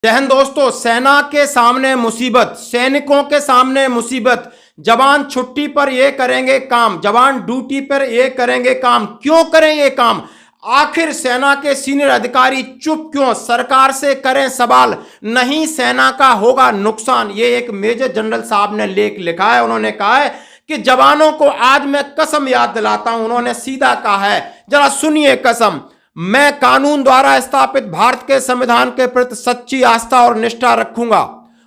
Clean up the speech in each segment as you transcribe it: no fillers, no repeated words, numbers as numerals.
जय हिंद दोस्तों। सेना के सामने मुसीबत, सैनिकों के सामने मुसीबत। जवान छुट्टी पर ये करेंगे काम, जवान ड्यूटी पर ये करेंगे काम। क्यों करें ये काम? आखिर सेना के सीनियर अधिकारी चुप क्यों? सरकार से करें सवाल, नहीं सेना का होगा नुकसान। ये एक मेजर जनरल साहब ने लेख लिखा है। उन्होंने कहा है कि जवानों को आज मैं कसम याद दिलाता हूं। उन्होंने सीधा कहा है, जरा सुनिए कसम। मैं कानून द्वारा स्थापित भारत के संविधान के प्रति सच्ची आस्था और निष्ठा रखूंगा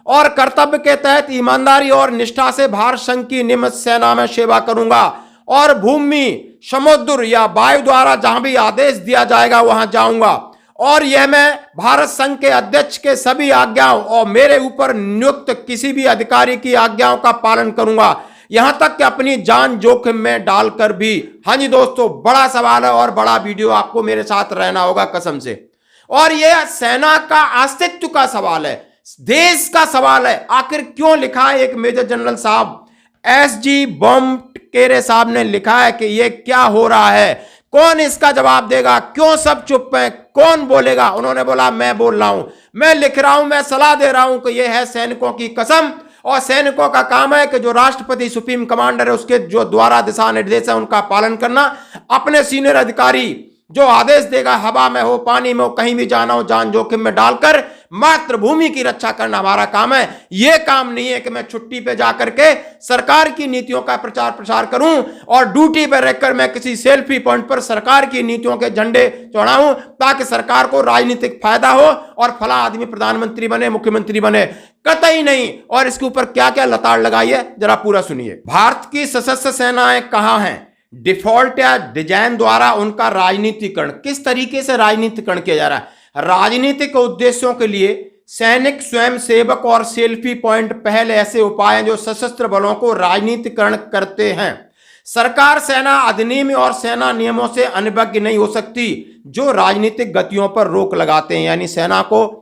और कर्तव्य के तहत ईमानदारी और निष्ठा से भारत संघ की नियमित सेना में सेवा करूंगा और भूमि, समुद्र या वायु द्वारा जहां भी आदेश दिया जाएगा वहां जाऊंगा। और यह मैं भारत संघ के अध्यक्ष के सभी आज्ञाओं और मेरे ऊपर नियुक्त किसी भी अधिकारी की आज्ञाओं का पालन करूंगा, यहां तक कि अपनी जान जोखिम में डालकर भी। हाँ जी दोस्तों, बड़ा सवाल है और बड़ा वीडियो, आपको मेरे साथ रहना होगा कसम से। और यह सेना का अस्तित्व का सवाल है, देश का सवाल है। आखिर क्यों लिखा है एक मेजर जनरल साहब, एसजी बॉम्बकेरे साहब ने लिखा है कि यह क्या हो रहा है, कौन इसका जवाब देगा, क्यों सब चुप है, कौन बोलेगा? उन्होंने बोला मैं बोल रहा हूं, मैं लिख रहा हूं, मैं सलाह दे रहा हूं कि यह है सैनिकों की कसम। और सैनिकों का काम है कि जो राष्ट्रपति सुप्रीम कमांडर है उसके जो द्वारा दिशा निर्देश है उनका पालन करना। अपने सीनियर अधिकारी जो आदेश देगा, हवा में हो, पानी में हो, कहीं भी जाना हो, जान जोखिम में डालकर मातृभूमि की रक्षा करना हमारा काम है। यह काम नहीं है कि मैं छुट्टी पे जाकर के सरकार की नीतियों का प्रचार प्रसार करूं और ड्यूटी पर रहकर मैं किसी सेल्फी पॉइंट पर सरकार की नीतियों के झंडे चढ़ाऊं ताकि सरकार को राजनीतिक फायदा हो और फला आदमी प्रधानमंत्री बने, मुख्यमंत्री बने। कतई नहीं। और इसके ऊपर क्या क्या लताड़ लगाई है, जरा पूरा सुनिए। भारत की सशस्त्र सेनाएं कहां हैं? डिफॉल्ट या डिजाइन द्वारा उनका राजनीतिकरण। किस तरीके से राजनीतिकरण किया जा रहा है? राजनीतिक उद्देश्यों के लिए सैनिक, स्वयं सेवक और सेल्फी पॉइंट पहले ऐसे उपाय हैं जो सशस्त्र बलों को राजनीतिकरण करते हैं। सरकार सेना अधिनियम और सेना नियमों से अनभिज्ञ नहीं हो सकती जो राजनीतिक गतियों पर रोक लगाते हैं। यानी सेना को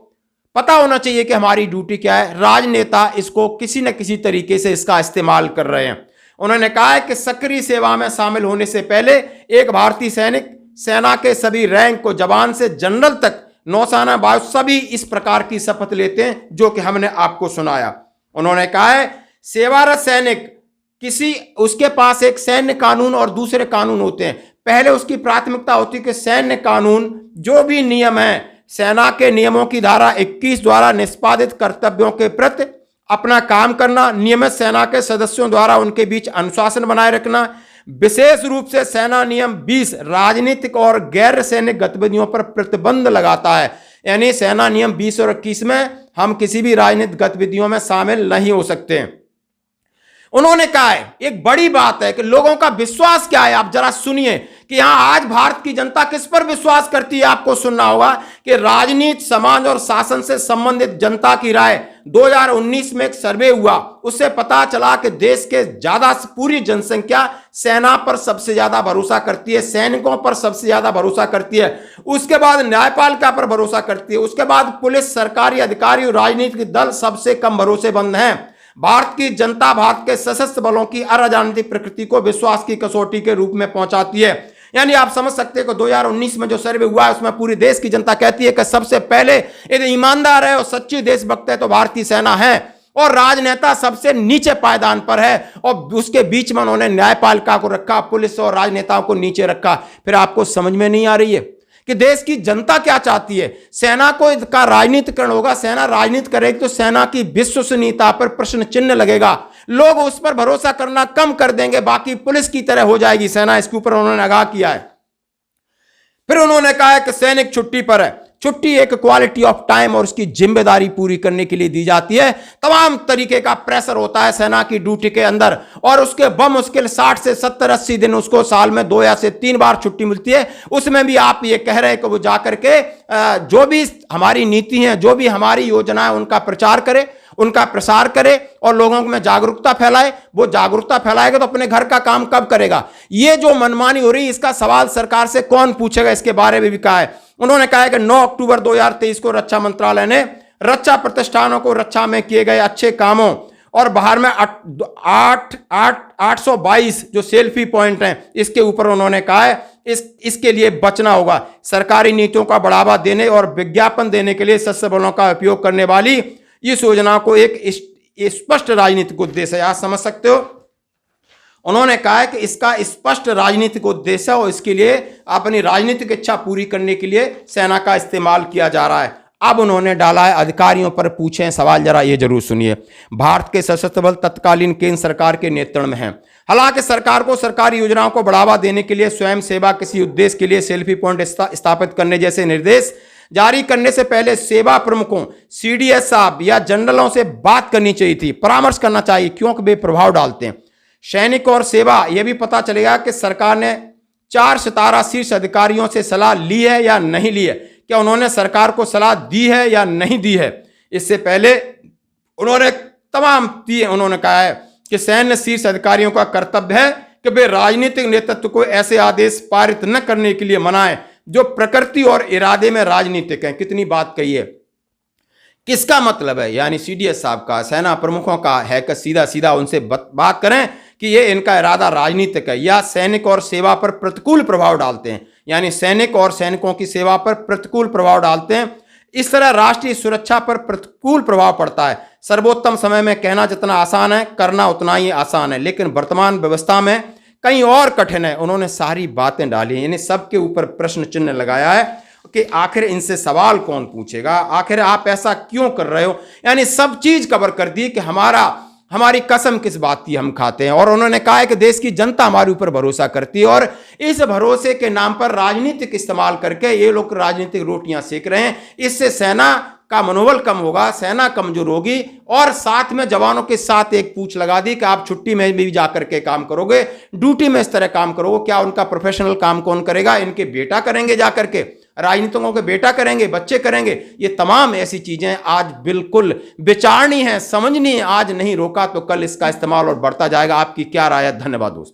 पता होना चाहिए कि हमारी ड्यूटी क्या है। राजनेता इसको किसी न किसी तरीके से इसका इस्तेमाल कर रहे हैं। उन्होंने कहा है कि सक्रिय सेवा में शामिल होने से पहले एक भारतीय सैनिक सेना के सभी रैंक को, जवान से जनरल तक, नौसेना, वायु, सभी इस प्रकार की शपथ लेते हैं जो कि हमने आपको सुनाया। उन्होंने कहा है सेवारत सैनिक किसी, उसके पास एक सैन्य कानून और दूसरे कानून होते हैं। पहले उसकी प्राथमिकता होती है कि सैन्य कानून जो भी नियम है, सेना के नियमों की धारा 21 द्वारा निष्पादित कर्तव्यों के प्रति अपना काम करना, नियमित सेना के सदस्यों द्वारा उनके बीच अनुशासन बनाए रखना। विशेष रूप से सेना नियम 20 राजनीतिक और गैर सैनिक गतिविधियों पर प्रतिबंध लगाता है। यानी सेना नियम 20 और 21 में हम किसी भी राजनीतिक गतिविधियों में शामिल नहीं हो सकते। उन्होंने कहा है एक बड़ी बात है कि लोगों का विश्वास क्या है। आप जरा सुनिए कि यहां आज भारत की जनता किस पर विश्वास करती है। आपको सुनना होगा कि राजनीति, समाज और शासन से संबंधित जनता की राय 2019 में एक सर्वे हुआ, उससे पता चला कि देश के ज्यादा पूरी जनसंख्या सेना पर सबसे ज्यादा भरोसा करती है, सैनिकों पर सबसे ज्यादा भरोसा करती है, उसके बाद न्यायपालिका पर भरोसा करती है, उसके बाद पुलिस, सरकारी अधिकारी और राजनीतिक दल सबसे कम भरोसेमंद हैं। भारत की जनता भारत के सशस्त्र बलों की अराजनीतिक प्रकृति को विश्वास की कसौटी के रूप में पहुंचाती है। यानी आप समझ सकते हैं कि 2019 में जो सर्वे हुआ है उसमें पूरी देश की जनता कहती है कि सबसे पहले यदि ईमानदार है और सच्ची देशभक्त है तो भारतीय सेना है, और राजनेता सबसे नीचे पायदान पर है और उसके बीच में उन्होंने न्यायपालिका को रखा, पुलिस और राजनेताओं को नीचे रखा। फिर आपको समझ में नहीं आ रही है कि देश की जनता क्या चाहती है? सेना को का राजनीतिकरण होगा, सेना राजनीति करेगी तो सेना की विश्वसनीयता पर प्रश्न चिन्ह लगेगा, लोग उस पर भरोसा करना कम कर देंगे, बाकी पुलिस की तरह हो जाएगी सेना। इसके ऊपर उन्होंने आगाह किया है। फिर उन्होंने कहा है कि सैनिक छुट्टी पर है, छुट्टी एक क्वालिटी ऑफ टाइम और उसकी जिम्मेदारी पूरी करने के लिए दी जाती है। तमाम तरीके का प्रेशर होता है सेना की ड्यूटी के अंदर और उसके बमुश्किल 60 से 70-80 दिन उसको साल में 2 या से 3 बार छुट्टी मिलती है। उसमें भी आप ये कह रहे हैं कि वो जाकर के जो भी हमारी नीति है, जो भी हमारी योजना है उनका प्रचार करे, उनका प्रसार करे और लोगों में जागरूकता फैलाए। वो जागरूकता फैलाएगा तो अपने घर का काम कब करेगा? ये जो मनमानी हो रही है इसका सवाल सरकार से कौन पूछेगा? इसके बारे में भी कहा है। उन्होंने कहा है कि 9 अक्टूबर 2023 को रक्षा मंत्रालय ने रक्षा प्रतिष्ठानों को रक्षा में किए गए अच्छे कामों और बाहर में 822 जो सेल्फी पॉइंट हैं इसके ऊपर उन्होंने कहा है इसके लिए बचना होगा। सरकारी नीतियों का बढ़ावा देने और विज्ञापन देने के लिए सशस्त्र बलों का उपयोग करने वाली इस योजना को एक स्पष्ट राजनीतिक उद्देश्य है। आप समझ सकते हो, उन्होंने कहा है कि इसका स्पष्ट राजनीतिक उद्देश्य और इसके लिए अपनी राजनीतिक इच्छा पूरी करने के लिए सेना का इस्तेमाल किया जा रहा है। अब उन्होंने डाला है अधिकारियों पर पूछें सवाल, जरा ये जरूर सुनिए। भारत के सशस्त्र बल तत्कालीन केंद्र सरकार के नियंत्रण में है। हालांकि सरकार को सरकारी योजनाओं को बढ़ावा देने के लिए स्वयं सेवा किसी उद्देश्य के लिए सेल्फी पॉइंट स्थापित करने जैसे निर्देश जारी करने से पहले सेवा प्रमुखों, सीडीएस साहब या जनरलों से बात करनी चाहिए थी, परामर्श करना चाहिए, क्योंकि वे प्रभाव डालते हैं। सैनिक और सेवा, यह भी पता चलेगा कि सरकार ने 4 सितारा शीर्ष अधिकारियों से सलाह ली है या नहीं ली है। क्या उन्होंने सरकार को सलाह दी है या नहीं दी है? इससे पहले उन्होंने कहा है कि सैन्य शीर्ष अधिकारियों का कर्तव्य है कि वे राजनीतिक नेतृत्व को ऐसे आदेश पारित न करने के लिए मनाएं जो प्रकृति और इरादे में राजनीतिक हैं। कितनी बात कही है। किसका मतलब है? यानी सीडीएस साहब का, सेना प्रमुखों का है कि सीधा सीधा उनसे बात करें कि ये इनका इरादा राजनीतिक है या सैनिक और सेवा पर प्रतिकूल प्रभाव डालते हैं, यानी सैनिक और सैनिकों की सेवा पर प्रतिकूल प्रभाव डालते हैं। इस तरह राष्ट्रीय सुरक्षा पर प्रतिकूल प्रभाव पड़ता है। सर्वोत्तम समय में कहना जितना आसान है, करना उतना ही आसान है, लेकिन वर्तमान व्यवस्था में कहीं और कठिन है। उन्होंने सारी बातें डाली, यानी सबके ऊपर प्रश्न चिन्ह लगाया है कि आखिर इनसे सवाल कौन पूछेगा, आखिर आप ऐसा क्यों कर रहे हो। यानी सब चीज कवर कर दी कि हमारी कसम किस बात की हम खाते हैं। और उन्होंने कहा है कि देश की जनता हमारे ऊपर भरोसा करती है और इस भरोसे के नाम पर राजनीतिक इस्तेमाल करके ये लोग राजनीतिक रोटियां सेक रहे हैं। इससे सेना का मनोबल कम होगा, सेना कमजोर होगी और साथ में जवानों के साथ एक पूछ लगा दी कि आप छुट्टी में भी जाकर के काम करोगे, ड्यूटी में इस तरह काम करोगे। क्या उनका प्रोफेशनल काम कौन करेगा? इनके बेटा करेंगे, जाकर के राजनीतिकों के बेटा करेंगे, बच्चे करेंगे। ये तमाम ऐसी चीजें आज बिल्कुल विचारनी है, समझनी है। आज नहीं रोका तो कल इसका इस्तेमाल और बढ़ता जाएगा। आपकी क्या राय है? धन्यवाद दोस्तों।